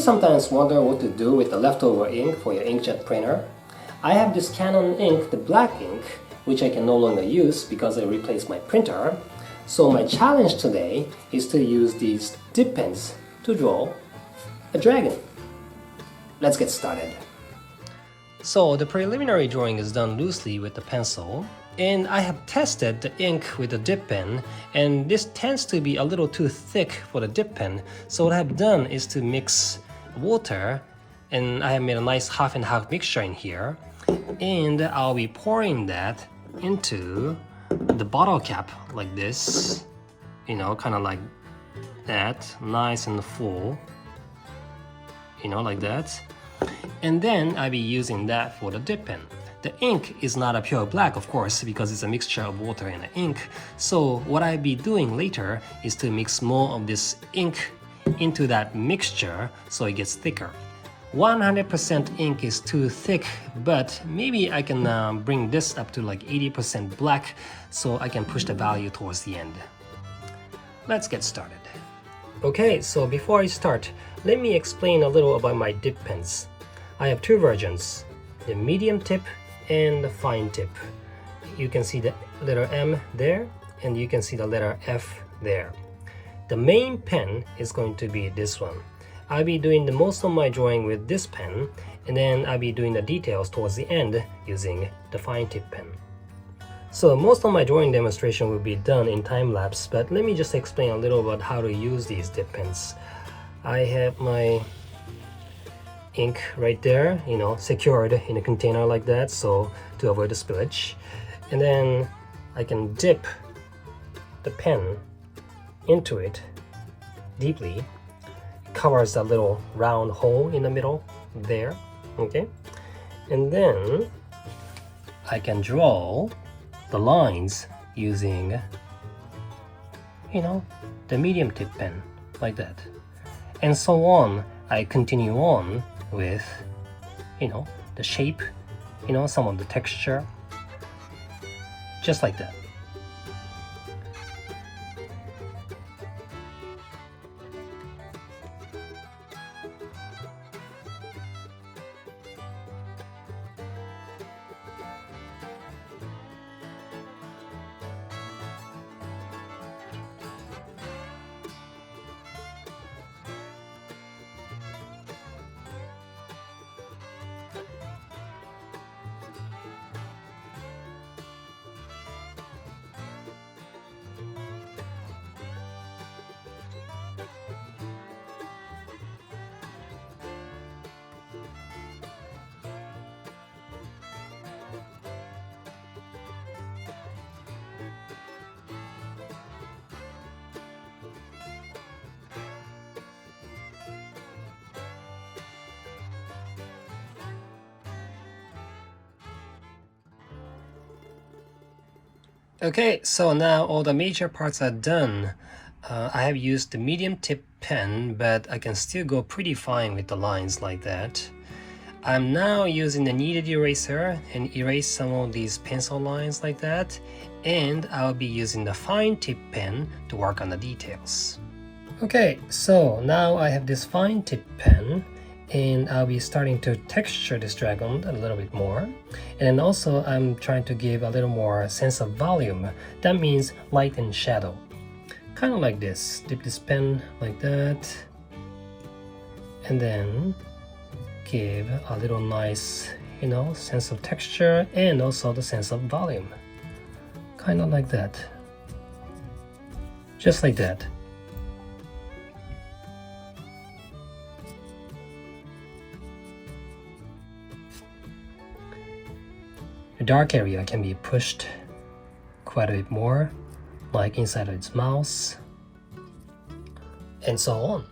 sometimes wonder what to do with the leftover ink for your inkjet printer? I have this Canon ink, the black ink, which I can no longer use because I replaced my printer. So my challenge today is to use these dip pens to draw a dragon. Let's get started. So the preliminary drawing is done loosely with the pencil, and I have tested the ink with the dip pen, and this tends to be a little too thick for the dip pen. So what I've done is to mix water, and I have made a nice half and half mixture in here, and I'll be pouring that into the bottle cap like this, kind of like that, nice and full, like that. And then I'll be using that for the dip pen. The ink is not a pure black, of course, because it's a mixture of water and ink. So what I'll be doing later is to mix more of this ink into that mixture so it gets thicker. 100% ink is too thick, but maybe I can bring this up to like 80% black so I can push the value towards the end. Let's get started. Okay, so before I start, let me explain a little about my dip pens. I have two versions, the medium tip and the fine tip. You can see the letter M there, and you can see the letter F there. The main pen is going to be this one. I'll be doing the most of my drawing with this pen, and then I'll be doing the details towards the end using the fine tip pen. So most of my drawing demonstration will be done in time lapse, but let me just explain a little about how to use these dip pens. I have my ink right there, secured in a container like that, so to avoid the spillage. And then I can dip the pen into it deeply. It covers that little round hole in the middle there, okay? And then I can draw the lines using, the medium tip pen like that. And so on, I continue on with, the shape, some of the texture, just like that. Okay, so now all the major parts are done. I have used the medium tip pen, but I can still go pretty fine with the lines like that. I'm now using the kneaded eraser and erase some of these pencil lines like that, and I'll be using the fine tip pen to work on the details. Okay, so now I have this fine tip pen, and I'll be starting to texture this dragon a little bit more. And then also I'm trying to give a little more sense of volume. That means light and shadow. Kind of like this. Dip this pen like that. And then give a little nice, sense of texture and also the sense of volume. Kind of like that. Just like that. The dark area can be pushed quite a bit more, like inside of its mouth, and so on.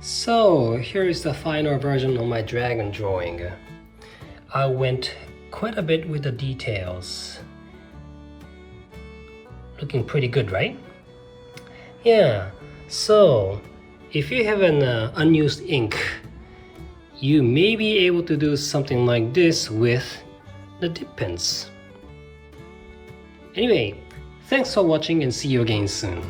So, here is the final version of my dragon drawing. I went quite a bit with the details. Looking pretty good, right? Yeah, so if you have an unused ink, you may be able to do something like this with the dip pens. Anyway, thanks for watching and see you again soon.